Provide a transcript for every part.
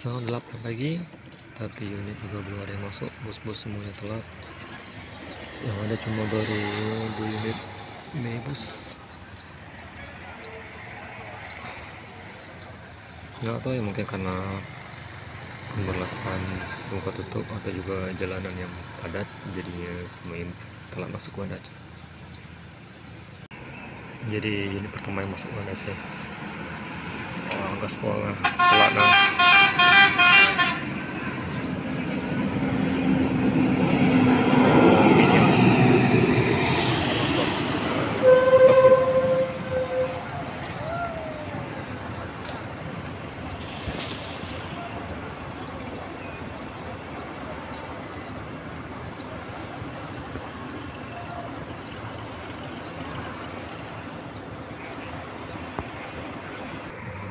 Setengah 8 pagi, tapi unit juga belum ada yang masuk. Bos-bos semuanya telat. Yang ada cuma baru 2 unit minibus. Nggak tahu ya, mungkin karena pemberlakuan sistem buka tutup atau juga jalanan yang padat, jadinya semuanya telat masuk Banda Aceh. Jadi unit pertama yang masuk Banda Aceh. Gaspol telat nah.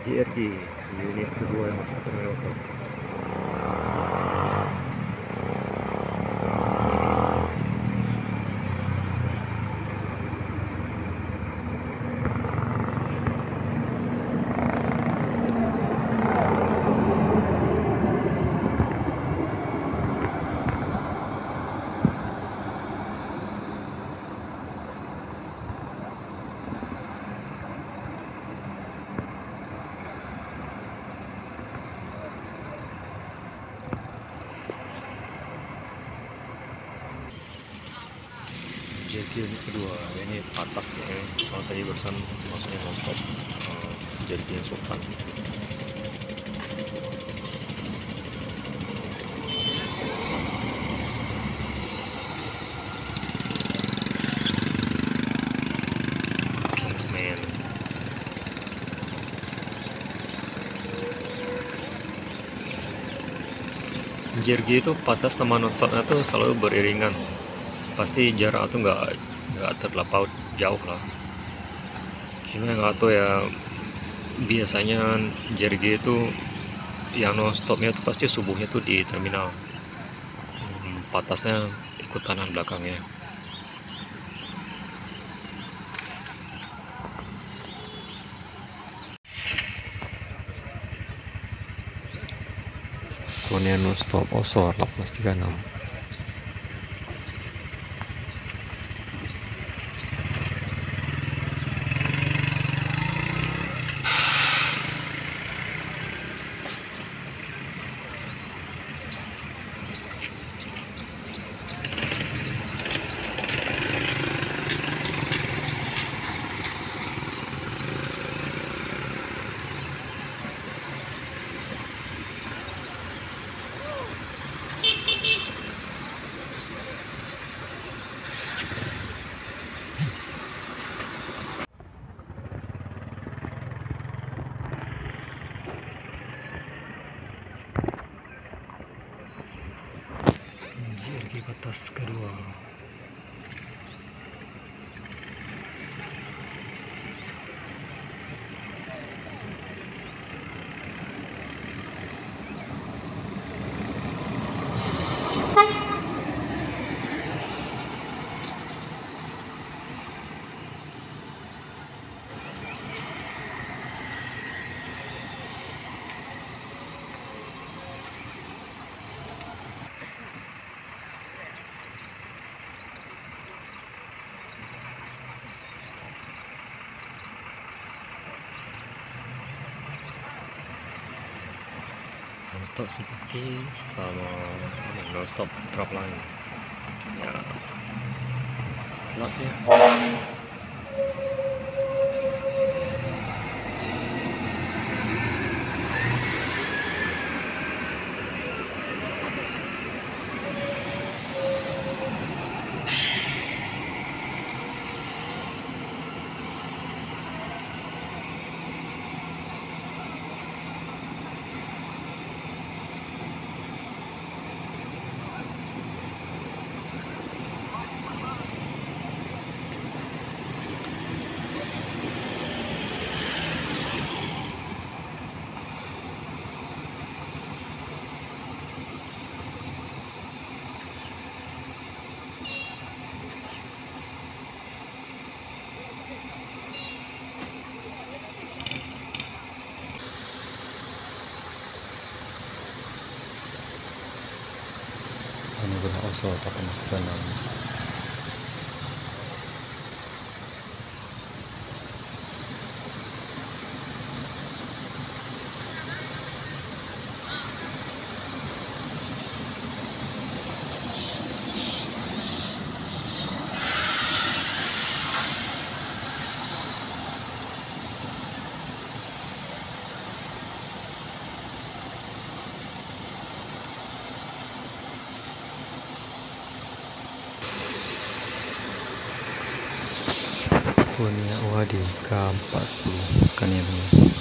JRG unit kedua yang masuk terminal pos. JRG unit kedua ini atas ya, soal tadi barusan masuknya non-stop. JRG yang Sultan. Kingsman. JRG itu patas sama non-stopnya tuh selalu beriringan. Pasti jarak tuh nggak terlampau jauh lah. Cuma nggak tahu ya, biasanya JRG itu yang non stopnya itu pasti subuhnya tuh di terminal. Patasnya ikut kanan belakangnya. Konia non stop Osor 1836. JRG batas kedua. Non-stop seperti sama non-stop truk lain ya, telat ya. masuk atau masuk ke dalam. Kurnia Wadi K40 Scania dulu.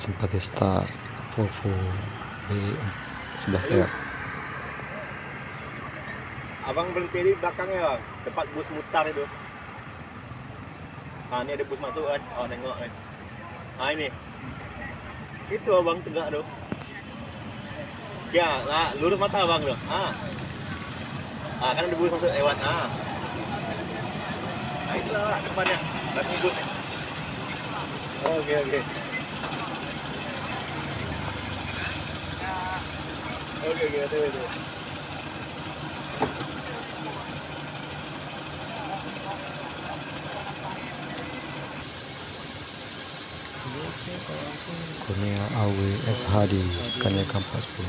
Sempat start Volvo B11R. Abang berhenti di belakangnya bang, tempat bus mutar itu. Ini ada bus masuk kan, tengok kan. Ini, itu abang tegak tu. Ya, lurus mata abang tu. Kan ada bus masuk lewat. Itulah depannya, belakang bus. Okey. Okey, ada. Kurnia AW SHD Scania K40.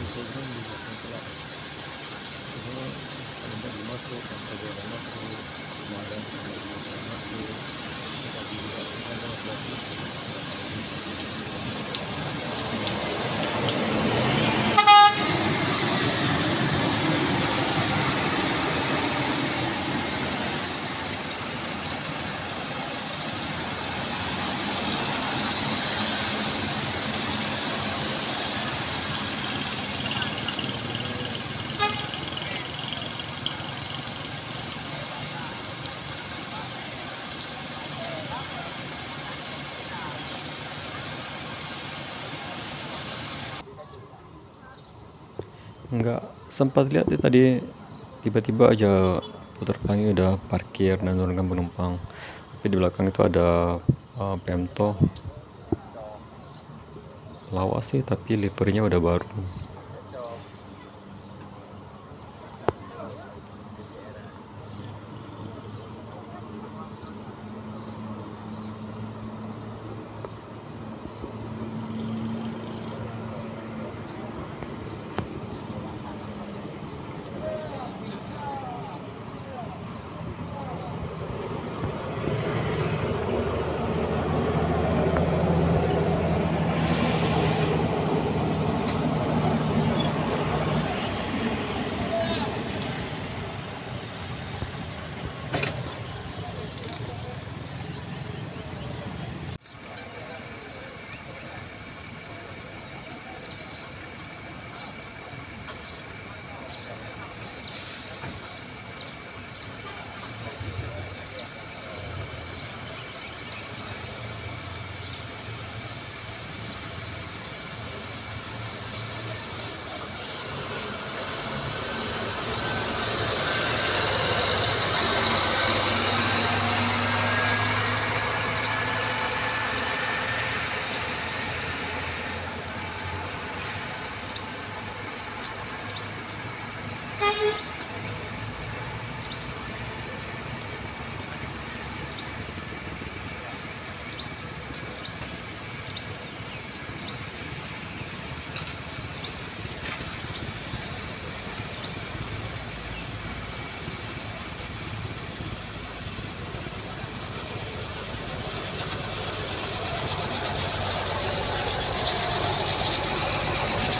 Enggak sempat lihat tadi, tiba-tiba aja putar pelangi udah parkir dan menurunkan penumpang. Tapi di belakang itu ada Pemto. Lawas sih, tapi livernya udah baru.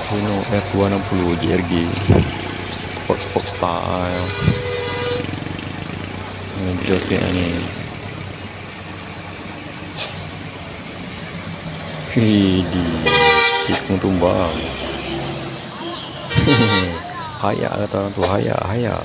Renault R260 JRG sport style. Ngejos kayak ini. Widih, tikung tumbang. Haya kata orang tua, haya.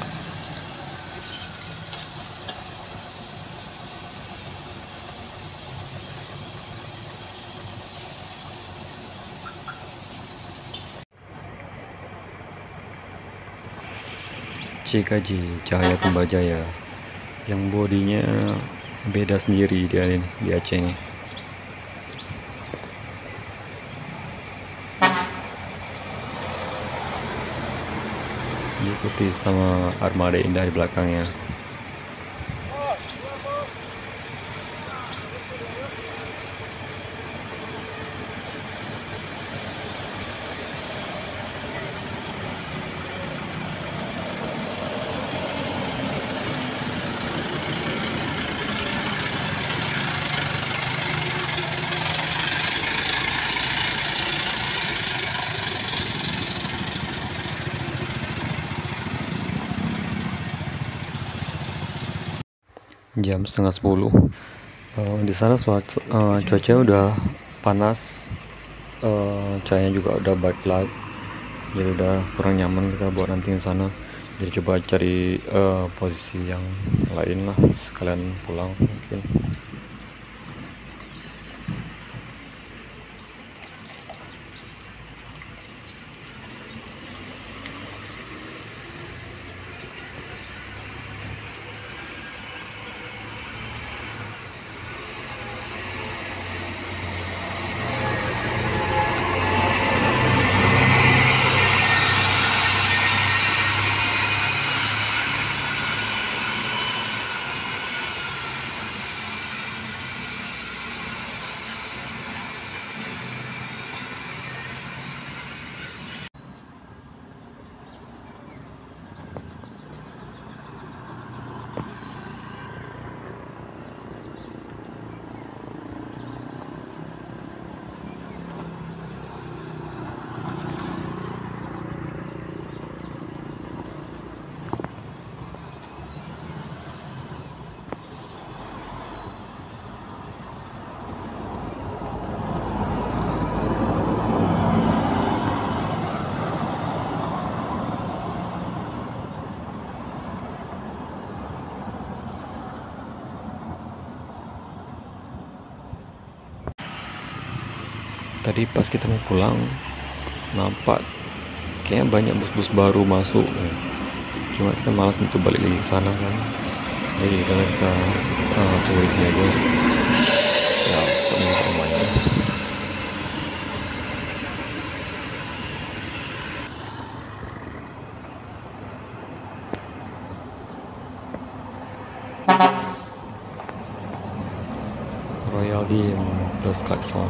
CKJ Cahaya Kumbajaya yang bodinya beda sendiri dia ini di Aceh ini. Diikuti sama armada indah di belakangnya. Jam setengah 10. Di sana cuaca udah panas, cahayanya juga udah bad light, jadi udah kurang nyaman kita buat nanti di sana. Jadi coba cari posisi yang lain lah, sekalian pulang mungkin. Tadi pas kita mau pulang nampak kayaknya banyak bus-bus baru masuk, cuma kita malas untuk balik lagi ke sana kan. Jadi karena kita coba di sini aja ya, pokoknya lumayan. Royal Dim plus klakson.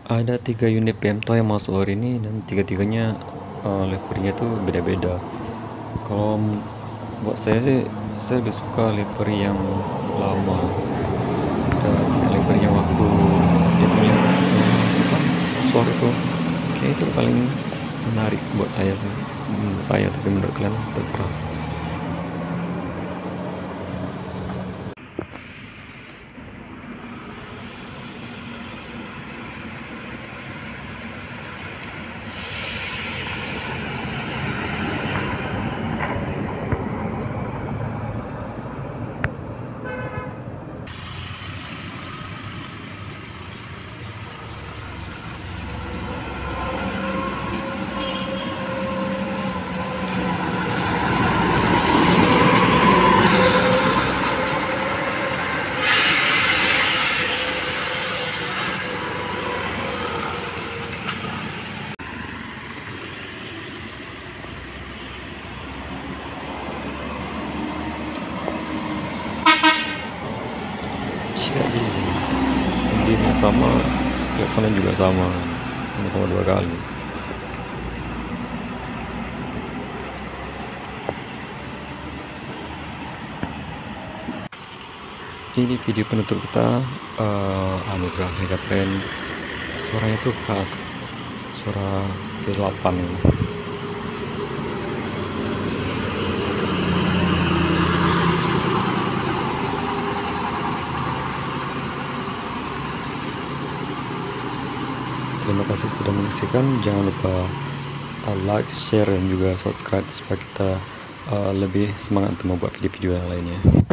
Ada 3 unit PMTO yang masuk hari ini dan tiga-tiganya liverynya tuh beda-beda. Kalau buat saya sih, saya lebih suka livery yang lama, kayak livery yang waktu dia punya suara itu, kayak itu paling menarik buat saya sih. Saya, tapi menurut kalian terserah. sama, pihak sana juga sama dua kali. Ini video penutup kita, Anugerah Megatrend. Suaranya tuh khas, suara V8 ini. Terima kasih sudah menyaksikan. Jangan lupa like, share, dan juga subscribe supaya kita lebih semangat untuk membuat video-video yang lainnya.